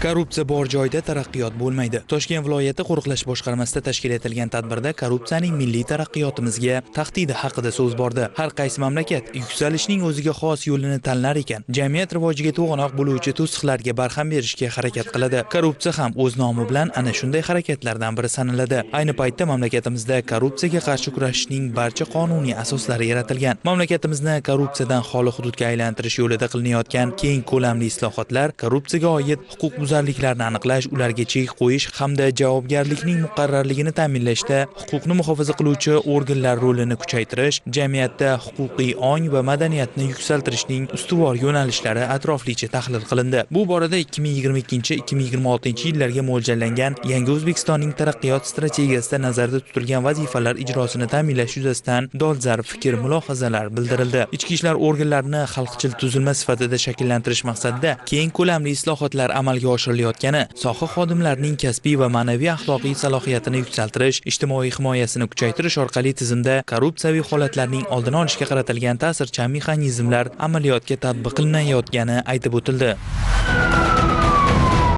Korrupsiya bor joyda taraqqiyot bo'lmaydi. Toshkent viloyati qo'riqlash boshqarmasida tashkil etilgan tadbirda korrupsiyaning milliy taraqqiyotimizga tahdidi haqida so'z bordi. Har qaysi mamlakat yuksalishning o'ziga xos yo'lini tanlar ekan, jamiyat rivojiga to'g'anoq bo'luvchi to'siqlarga barham berishga harakat qiladi. Korrupsiya ham o'z nomi bilan ana shunday harakatlardan biri sanaladi. Ayni paytda mamlakatimizda korrupsiyaga qarshi kurashishning barcha qonuniy asoslari yaratilgan. Mamlakatimizni korrupsiyadan xoli hududga aylantirish yo'lida qilinayotgan keng ko'lamli islohotlar korrupsiyaga oid huquqbuzarliklarni aniqlash, ularga chek qo'yish hamda javobgarlikning muqarrarligini ta'minlashda huquqni muhofaza qiluvchi organlar rolini kuchaytirish, jamiyatda huquqiy ong va madaniyatni yuksaltirishning ustuvor yo'nalishlari atroflicha tahlil qilindi. Bu borada 2022-2026 yillarga mo'ljallangan Yangi O'zbekistonning taraqqiyot strategiyasida nazarda tutilgan vazifalar ijrosini ta'minlash yuzasidan dolzarb fikr, mulohazalar bildirildi. Ichki ishlar organlarini xalqchil tuzilma sifatida shakllantirish maqsadida keng ko'lamli islohotlar amalga oshirilayotgani, soha xodimlarining kasbiy va ma'naviy axloqiy salohiyatini yuksaltirish, ijtimoiy himoyasini kuchaytirish orqali tizimda korrupsiyaviy holatlarning oldini olishga qaratilgan ta'sirchan mexanizmlar amaliyotga tatbiq qilinayotgani aytib o'tildi.